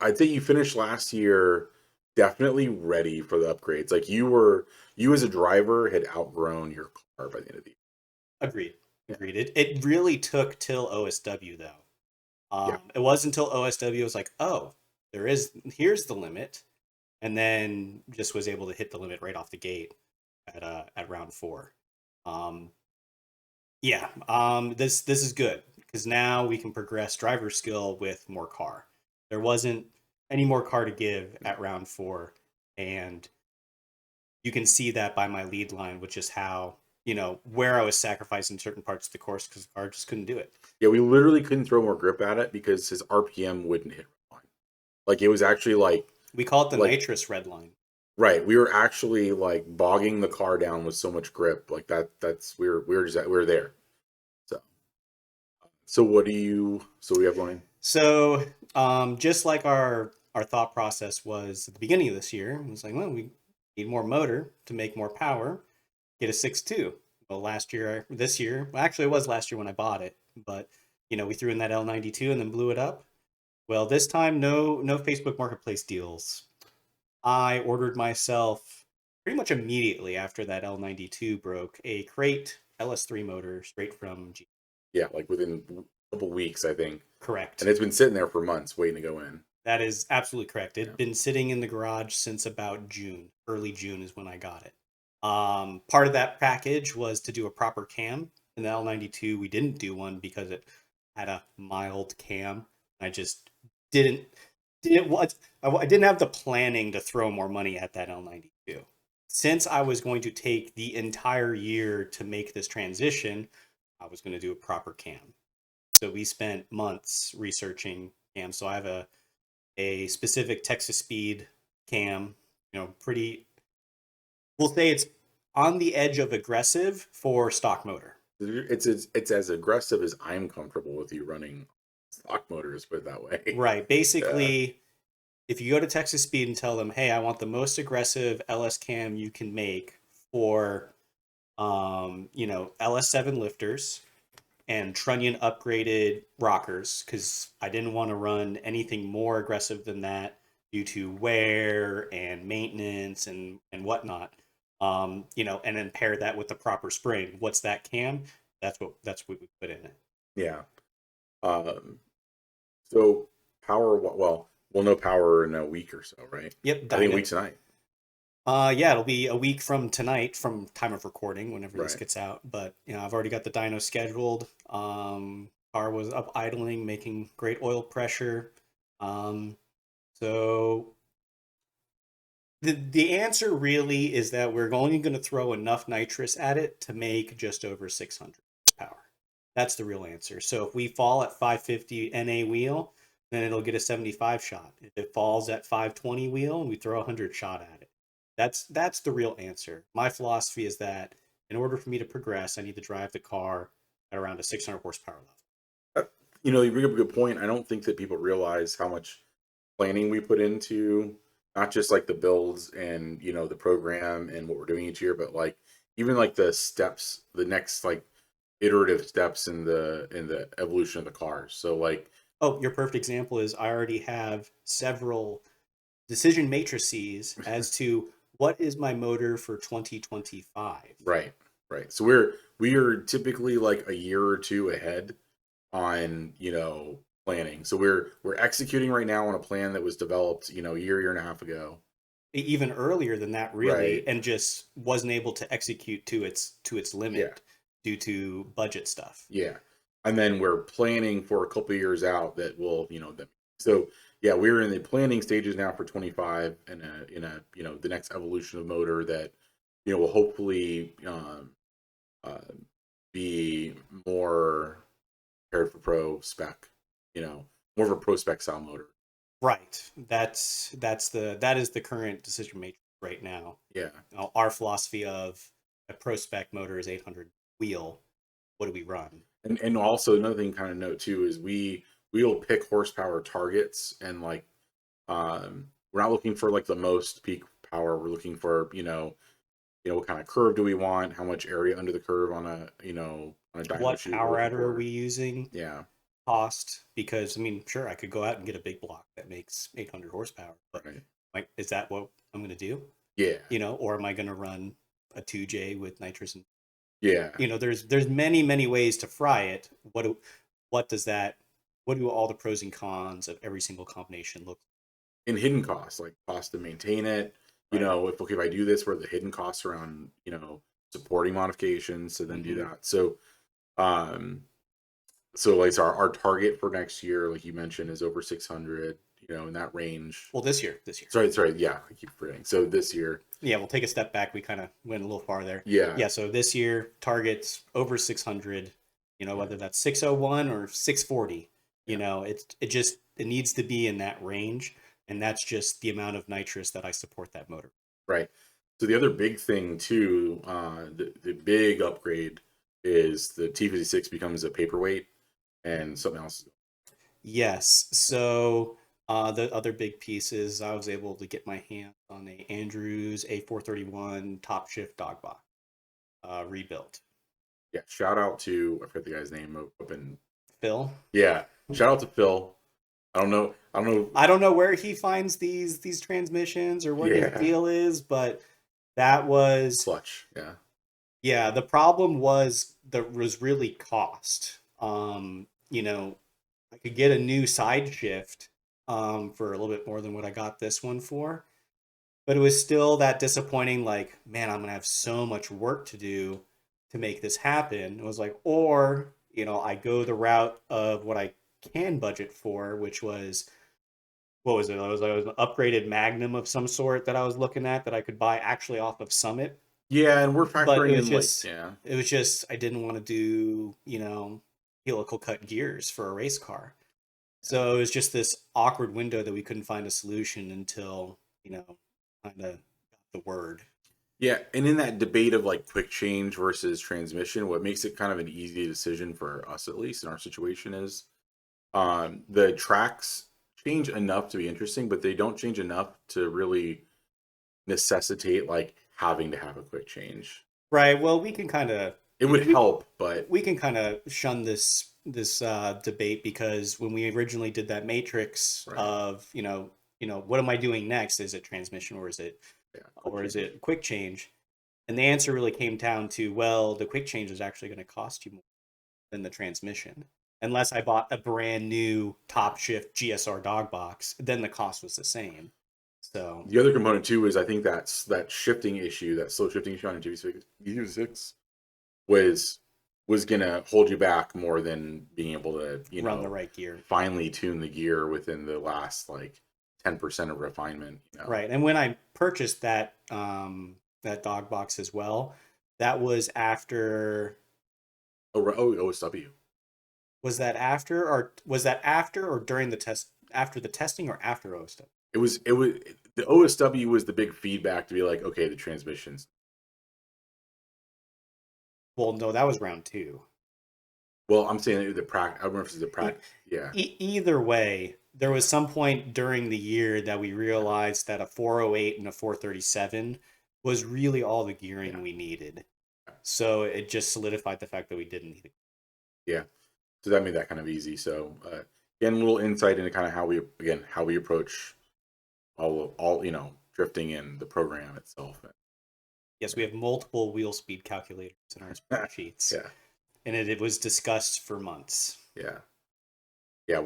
I think you finished last year definitely ready for the upgrades. Like you as a driver had outgrown your car by the end of the year. Agreed. Yeah. Agreed. It really took till OSW though. Yeah. It wasn't until OSW was like, oh, here's the limit, and then just was able to hit the limit right off the gate at round 4. Um, yeah, this is good because now we can progress driver skill with more car. There wasn't any more car to give at round 4, and you can see that by my lead line, which is how where I was sacrificing certain parts of the course because the car just couldn't do it. Yeah, we literally couldn't throw more grip at it because his RPM wouldn't hit line. Like it was actually We call it the like nitrous red line. right. We were actually like bogging the car down with so much grip. Like that's we were there. So what do you we have going? So, just like our thought process was at the beginning of this year, it was like, well, we need more motor to make more power. Get a 6.2. Well, this year, well, actually, it was last year when I bought it, but we threw in that L92 and then blew it up. Well, this time, no Facebook Marketplace deals. I ordered myself pretty much immediately after that L92 broke a crate LS3 motor straight from G. Yeah, like within a couple weeks, I think. Correct. And it's been sitting there for months waiting to go in. That is absolutely correct. It'd Yeah. been sitting in the garage since about June. Early June is when I got it. Part of that package was to do a proper cam. In the L92, we didn't do one because it had a mild cam. I just didn't want. I didn't have the planning to throw more money at that L92. Since I was going to take the entire year to make this transition, I was going to do a proper cam. So we spent months researching cams. So I have a specific Texas Speed cam, pretty, we'll say it's on the edge of aggressive for stock motor. It's as aggressive as I'm comfortable with you running stock motors, put it that way. Right. Basically, if you go to Texas Speed and tell them, hey, I want the most aggressive LS cam you can make for, LS7 lifters and Trunnion upgraded rockers, because I didn't want to run anything more aggressive than that due to wear and maintenance and whatnot. And then pair that with the proper spring. What's that cam? That's what we put in it. Yeah. So power, we'll know power in a week or so, right? Yep, I think a week tonight. Yeah, it'll be a week from tonight, from time of recording, whenever this Right. gets out. But I've already got the dyno scheduled. Car was up idling, making great oil pressure. So the answer really is that we're only going to throw enough nitrous at it to make just over 600 power. That's the real answer. So if we fall at 550 NA wheel, then it'll get a 75 shot. If it falls at 520 wheel, we throw a 100 shot at it. That's the real answer. My philosophy is that in order for me to progress, I need to drive the car at around a 600 horsepower level. You bring up a good point. I don't think that people realize how much planning we put into not just like the builds and the program and what we're doing each year, but like even like the steps, the next like iterative steps in the evolution of the cars. So like, oh, your perfect example is I already have several decision matrices as to what is my motor for 2025. right. So we are typically like a year or two ahead on planning. So we're executing right now on a plan that was developed year and a half ago. Even earlier than that, really, Right. and just wasn't able to execute to its limit Yeah. due to budget stuff. Yeah. And then we're planning for a couple of years out that will so yeah, we're in the planning stages now for 25 and the next evolution of motor that will hopefully be more prepared for pro spec, more of a pro spec style motor. Right. That is the current decision matrix right now. Yeah. Our philosophy of a pro spec motor is 800 wheel. What do we run? And also another thing kind of note too is we'll pick horsepower targets, and like we're not looking for like the most peak power. We're looking for, what kind of curve do we want? How much area under the curve on a dyno What shoot we're power looking adder are for. we using? Yeah. Cost? Because I mean, sure, I could go out and get a big block that makes 800 horsepower, but Right. like, is that what I'm going to do? Yeah. Or am I going to run a 2J with nitrous and Yeah. there's many ways to fry it. What does that what do all the pros and cons of every single combination look And hidden costs, like cost to maintain it. like? Right. If I do this, where the hidden costs around, supporting modifications to then do that. Um, so like our target for next year, like you mentioned, is over 600, in that range. Well, this year. Sorry. Yeah, I keep forgetting. So this year, Yeah, we'll take a step back. We kind of went a little far there. yeah, Yeah, so this year targets over 600, whether that's 601 or 640, yeah, it needs to be in that range, and that's just the amount of nitrous that I support that motor. right. So the other big thing too, the big upgrade is the T56 becomes a paperweight, and something else. Yes. So the other big piece is I was able to get my hands on a Andrews A431 top shift dog box rebuilt. Yeah, shout out to, I forget the guy's name up in. Phil. Yeah, shout out to Phil. I don't know. I don't know where he finds these transmissions or what his Yeah, deal is, but that was clutch. Yeah, the problem was really cost. I could get a new side shift for a little bit more than what I got this one for, but it was still that disappointing, like, man, I'm gonna have so much work to do to make this happen. It was like, or I go the route of what I can budget for, which was, what was it? I was an upgraded Magnum of some sort that I was looking at that I could buy actually off of Summit. yeah, and we're But factoring in like, yeah, it was just I didn't want to do, helical cut gears for a race car. So it was just this awkward window that we couldn't find a solution until, kind of got the word. yeah, and in that debate of like quick change versus transmission, what makes it kind of an easy decision for us, at least in our situation, is the tracks change enough to be interesting, but they don't change enough to really necessitate like having to have a quick change. Right. Well, we can kind of It would help, but we can kind of shun this debate, because when we originally did that matrix right, of what am I doing next? Is it transmission or yeah, quick is change. it quick change? And the answer really came down to, well, the quick change is actually going to cost you more than the transmission. Unless I bought a brand new top shift GSR dog box, then the cost was the same. So The other component too is I think that's that shifting issue, that slow shifting issue on a TV6 was gonna hold you back more than being able to, run the right gear. finely tune the gear within the last like 10% of refinement. Right. And when I purchased that that dog box as well, that was after. OSW. Was that after or during the test, after the testing or after OSW? It was the OSW was the big feedback to be like, okay, the transmissions. Well, no, that was round 2. Well, I'm saying the practice. I don't remember if it's the practice. Yeah. Either way, there was some point during the year that we realized that a 408 and a 437 was really all the gearing we needed. So it just solidified the fact that we didn't need it. Yeah. So that made that kind of easy. So again, a little insight into kind of how we approach all drifting in the program itself. Yes, we have multiple wheel speed calculators in our spreadsheets. Yeah. And it was discussed for months. Yeah. Yeah,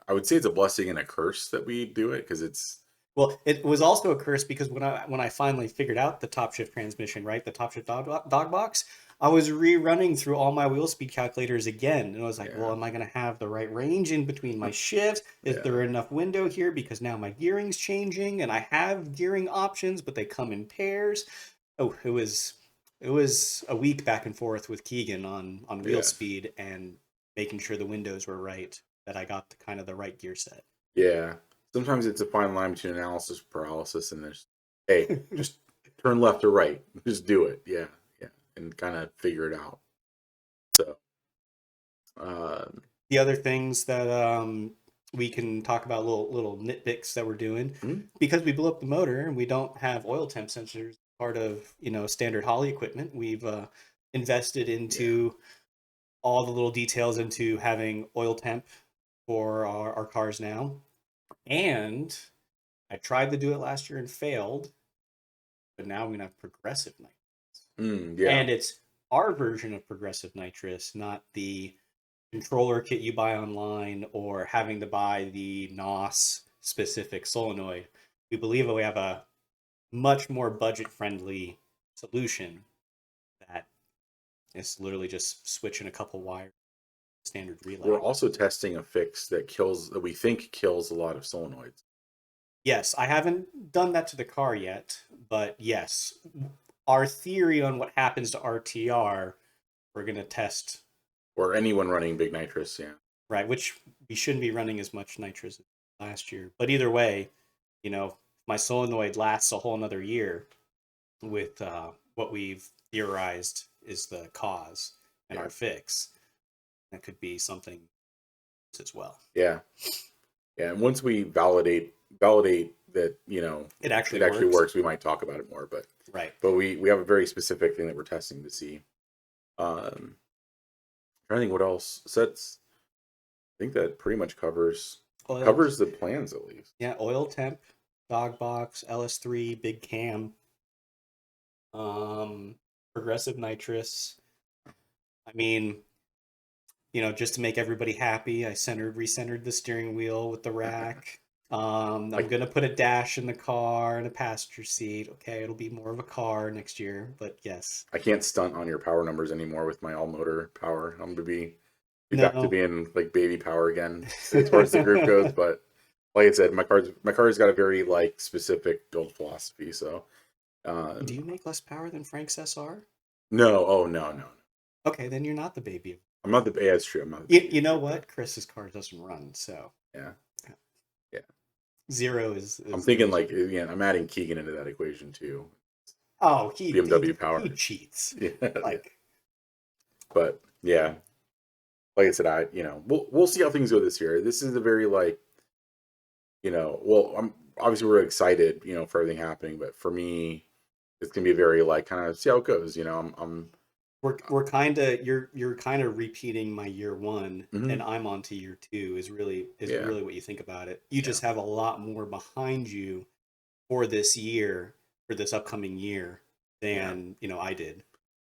I would say it's a blessing and a curse that we do it, because it's. Well, it was also a curse because when I finally figured out the top shift transmission, right, the top shift dog box, I was rerunning through all my wheel speed calculators again, and I was like, well, am I going to have the right range in between my shifts? Is there enough window here? Because now my gearing's changing, and I have gearing options, but they come in pairs. Oh, it was a week back and forth with Keegan on wheel speed and making sure the windows were right, that I got the right gear set. Yeah. sometimes it's a fine line between analysis paralysis and there's, hey, just turn left or right, just do it, yeah, and kind of figure it out. So, um, The other things that we can talk about, little nitpicks that we're doing, mhm, because we blew up the motor and we don't have oil temp sensors part of standard Holly equipment. We've invested yeah, into all the little details into having oil temp for our cars now. And I tried to do it last year and failed, but now we're gonna have progressive nitrous, yeah, and it's our version of progressive nitrous, not the controller kit you buy online or having to buy the NOS specific solenoid. We believe that we have a much more budget friendly solution that is literally just switching a couple wires, standard we're relay. also testing a fix that we think kills a lot of solenoids, Yes, I haven't done that to the car yet, but yes, our theory on what happens to RTR, we're going to test, or anyone running big nitrous, yeah. right? Which we shouldn't be running as much nitrous as last year. But either way, my solenoid lasts a whole another year with what we've theorized is the cause and Yeah, our fix. That could be something as well. yeah, yeah. And once we validate that, It actually it actually works. works, we might talk about it more. But Right. we have a very specific thing that we're testing to see. Trying to think what else. So that's, I think that pretty much Oil, covers the plans at least. yeah, oil temp, dog box, LS3, big cam, um, progressive nitrous. I mean, just to make everybody happy, I recentered the steering wheel with the rack. I'm Like, gonna put a dash in the car and a passenger seat. Okay, it'll be more of a car next year, but yes. I can't stunt on your power numbers anymore with my all motor power. I'm gonna be back to No. being like baby power again as far as the group goes. But like I said, my car's got a very like specific build philosophy. So Do um, you make less power than Frank's SR? no, oh no. Okay, then you're not the baby. I'm not the. Yeah, it's true. I'm not the You, baby you know here, but what? Chris's car doesn't run, so yeah, yeah. zero is I'm is the thinking reason. like, yeah, I'm adding Keegan into that equation too. Oh, he BMW he power. he cheats. Yeah, yeah. Like, But yeah, like I said, we'll see how things go this year. This is a very like, well, I'm obviously we're excited, for everything happening, but for me, it's gonna be very like kind of see how it goes. I'm we're kind of you're kind of repeating my year one, mhm, and I'm on to year two. Is yeah, really what you think about it. You yeah. just have a lot more behind you for this year, for this upcoming year, Yeah. than I did.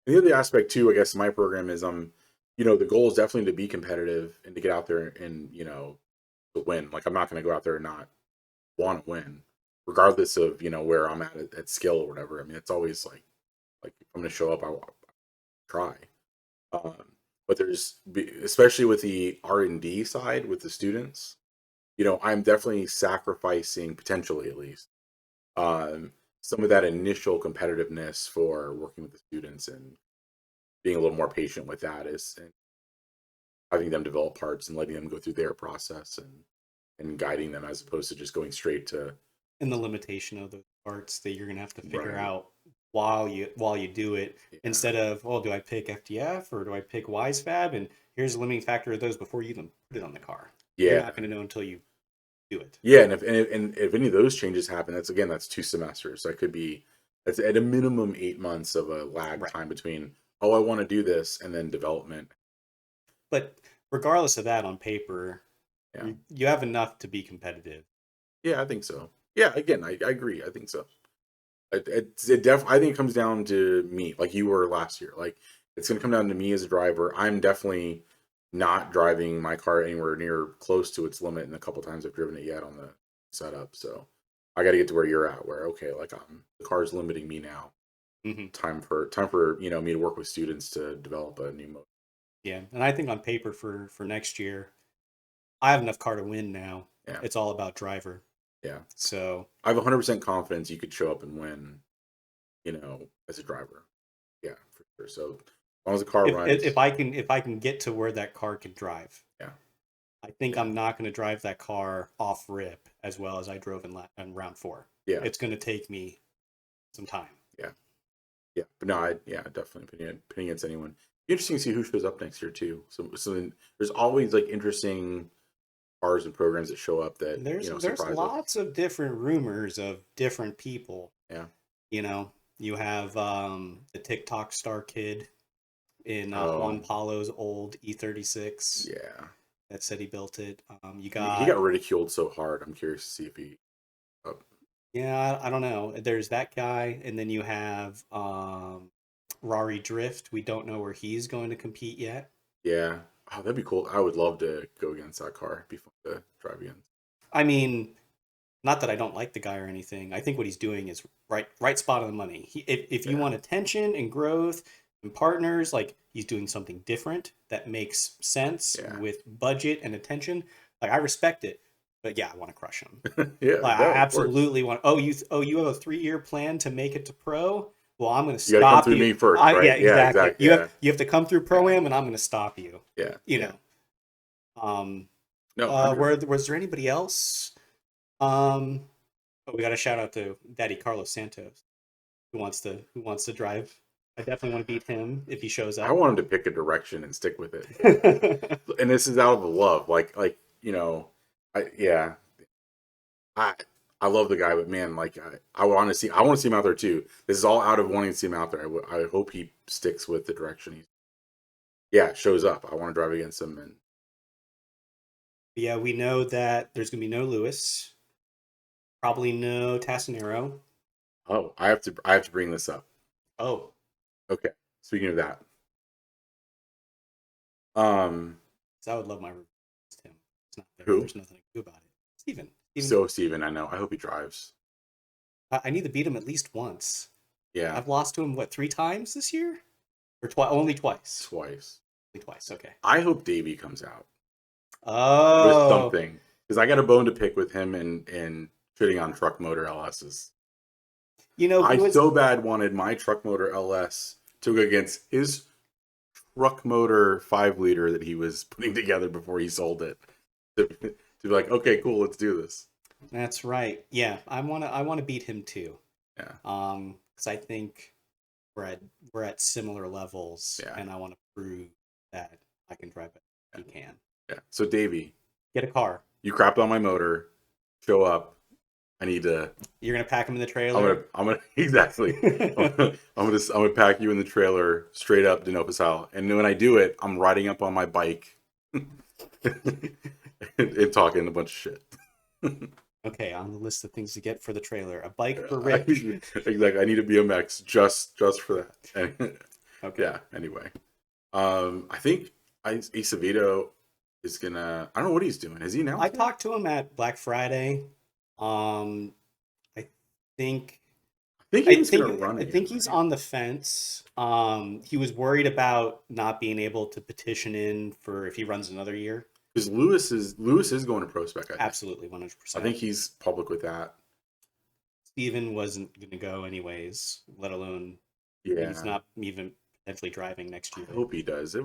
And the other aspect too, I guess, my program is the goal is definitely to be competitive and to get out there and to win. Like I'm not going to go out there and not want to win, regardless of where I'm at skill or whatever. I mean, it's always like if I'm going to show up, I try. Um, but especially with the R&D side with the students, I'm definitely sacrificing potentially at least um, some of that initial competitiveness for working with the students and being a little more patient with that is and having them develop parts and letting them go through their process and guiding them as opposed to just going straight to And the limitation of those parts that you're gonna have to figure right. out while you do it, Yeah. instead of, well, do I pick FDF or do I pick WiseFab? And here's the limiting factor of those before you even put it on the car. You're Yeah. not going to know until you do it. Yeah. And if any of those changes happen, that's 2 semesters. So that could be that's at a minimum 8 months of a lag Right. time between, oh, I want to do this and then development. But regardless of that, on paper, Yeah. you have enough to be competitive. Yeah, I think so. Yeah, again, I agree. I think so. I think it comes down to me, like you were last year. Like it's going to come down to me as a driver. I'm definitely not driving my car anywhere near close to its limit in the couple times I've driven it yet on the setup. So I got to get to where you're at, where okay, like the car's limiting me now. Mm-hmm. Time for me to work with students to develop a new motor. Yeah, and I think on paper for next year, I have enough car to win now. Yeah, It's all about driver. yeah. So I have 100% confidence you could show up and win. As a driver. Yeah, for sure. So as long as the car runs, if I can get to where that car can drive, yeah, I think yeah. I'm not going to drive that car off rip as well as I drove in round 4. Yeah. It's going to take me some time. Yeah. Yeah. But no, definitely pitting against anyone. Interesting to see who shows up next year too. So then there's always like interesting cars and programs that show up that There's surprise us. lots of different rumors of different people. Yeah. You have the TikTok star kid in Juan Paulo's old E36. Yeah. That said he built it. He got ridiculed so hard. I'm curious to see if he. Yeah, I don't know. There's that guy, and then you have Rari Drift. We don't know where he's going to compete yet. Yeah. Oh, that'd be cool. I would love to go against that car. It'd be fun to drive against. I mean, not that I don't like the guy or anything. I think what he's doing is right spot on the money. If you want attention and growth and partners, like he's doing something different that makes sense with budget and attention. Like I respect it, but yeah, I want to crush him. I absolutely want. Oh, you have a 3-year plan to make it to pro. Well, I'm going to stop you. You got to come through me first, right? Yeah, exactly. You have to come through pro-am, and I'm going to stop you. Yeah. No. No. Was there anybody else? We got a shout out to Daddy Carlos Santos, who wants to drive. I definitely want to beat him if he shows up. I want him to pick a direction and stick with it. And this is out of love, I love the guy, but man, I want to see him out there too. This is all out of wanting to see him out there. I hope he sticks with the direction shows up. I want to drive against him. And yeah, we know that there's gonna be no Lewis, probably no Tassinero. Oh, I have to bring this up. Oh, okay. Speaking of that, so I would love my Tim. It's not there. Who? There's nothing to do about it. Steven. Steven, I know. I hope he drives. I need to beat him at least once. Yeah. I've lost to him, 3 times this year? Or only twice? Twice. Only twice, okay. I hope Davey comes out. Oh. With something. Because I got a bone to pick with him and shitting on truck motor LSs. I so bad wanted my truck motor LS to go against his truck motor 5-liter that he was putting together before he sold it. To be like, okay, cool, let's do this. That's right. Yeah, I want to beat him too. Yeah. Because I think we're at similar levels, and I want to prove that I can drive it. He can. Yeah. So Davey, get a car. You crapped on my motor. Show up. I need to. You're gonna pack him in the trailer. I'm gonna exactly. I'm gonna pack you in the trailer straight up Denofa style, and when I do it, I'm riding up on my bike. And talking a bunch of shit. Okay, on the list of things to get for the trailer, a bike for Rich. Exactly, I need a BMX just for that. Okay. Yeah. Anyway, I think Acevedo is gonna. I don't know what he's doing. Is he now? I talked to him at Black Friday. I think he's on the fence. He was worried about not being able to petition in for if he runs another year. Because Lewis is going to pro spec. Absolutely, 100%. I think he's public with that. Steven wasn't going to go anyways, let alone he's not even potentially driving next year. I hope he does.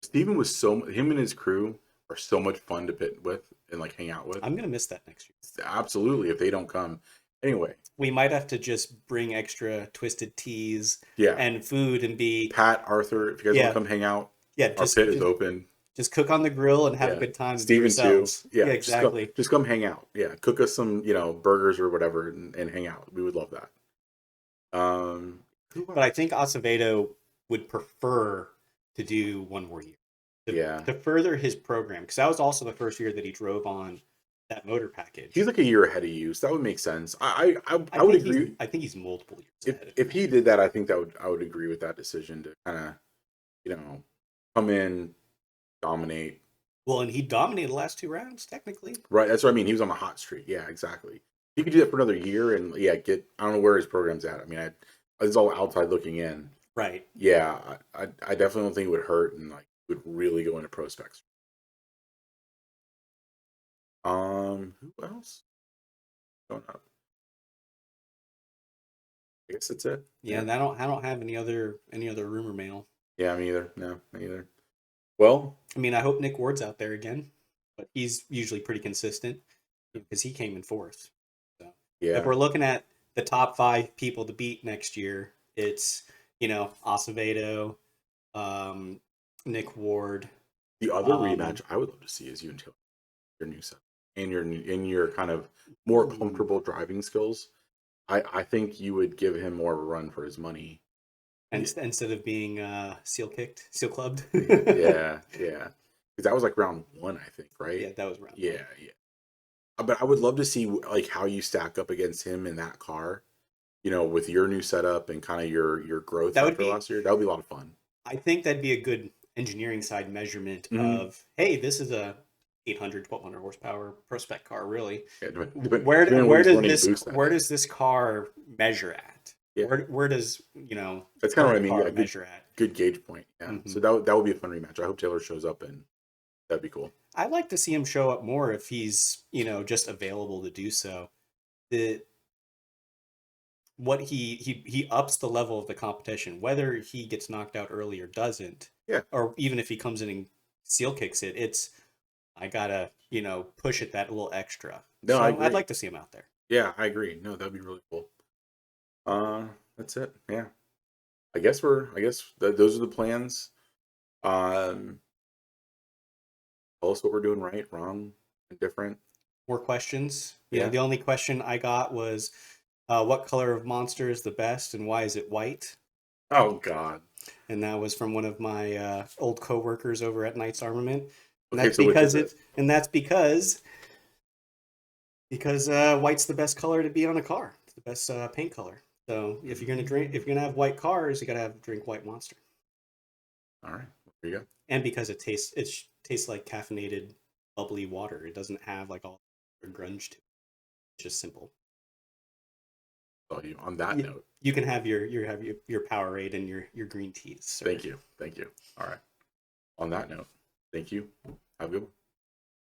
Steven was him and his crew are so much fun to pit with and hang out with. I'm going to miss that next year. Absolutely, if they don't come. Anyway. We might have to just bring extra twisted teas and food and be... Pat, Arthur, if you guys want to come hang out, our pit is open. Just cook on the grill and have a good time. Steven too. Yeah, exactly. Just come hang out. Yeah, cook us some, burgers or whatever and hang out. We would love that. But I think Acevedo would prefer to do one more year. To further his program, because that was also the first year that he drove on that motor package. He's a year ahead of you, so that would make sense. I would agree. I think he's multiple years ahead. If he did that, I think I would agree with that decision to kind of, come in, dominate. Well, and he dominated the last 2 rounds, technically. Right, that's what I mean. He was on the hot streak. Yeah, exactly. He could do that for another year and get. I don't know where his program's at. I mean, it's all outside looking in. Right. Yeah, I definitely don't think it would hurt and would really go into pro specs. Who else? Going up. I guess that's it. Yeah, and I don't have any other rumor mail. Yeah, me either. No, me either. Well, I mean, I hope Nick Ward's out there again, but he's usually pretty consistent. because he came in fourth. So Yeah. if we're looking at the top 5 people to beat next year, it's, Acevedo, Nick Ward. The other rematch I would love to see is you and Taylor, your new set, and your kind of more comfortable driving skills. I think you would give him more of a run for his money. And instead of being seal clubbed. Yeah. Because that was like round 1, I think, right? Yeah, that was round 1. Yeah. But I would love to see like how you stack up against him in that car. With your new setup and kind of your growth after last year. That would be a lot of fun. I think that'd be a good engineering side measurement of, hey, this is a 800, 1200 horsepower pro spec car, really. Yeah, where does this car measure at? Yeah. Where does that's kind of what I mean. Yeah, measure at? Good gauge point. Yeah. Mm-hmm. So that would be a fun rematch. I hope Taylor shows up, and that'd be cool. I'd like to see him show up more if he's just available to do so. What he ups the level of the competition, whether he gets knocked out early or doesn't, or even if he comes in and seal kicks it, it's I gotta push it that little extra. No, so I'd like to see him out there. Yeah, I agree. No, that'd be really cool. That's it. Yeah, I guess those are the plans. Tell us what we're doing right, wrong, and different. More questions. Yeah, the only question I got was, what color of monster is the best, and why is it white? Oh God! And that was from one of my old coworkers over at Knights Armament. And okay, that's because that's because white's the best color to be on a car. It's the best paint color. So if you're gonna have white cars, you gotta drink white monster. All right, there you go. And because it tastes like caffeinated, bubbly water. It doesn't have like all the grunge to it. It's just simple. So on that note, you can have your Powerade and your green teas. Sir. Thank you. All right. On that note, thank you. Have a good one.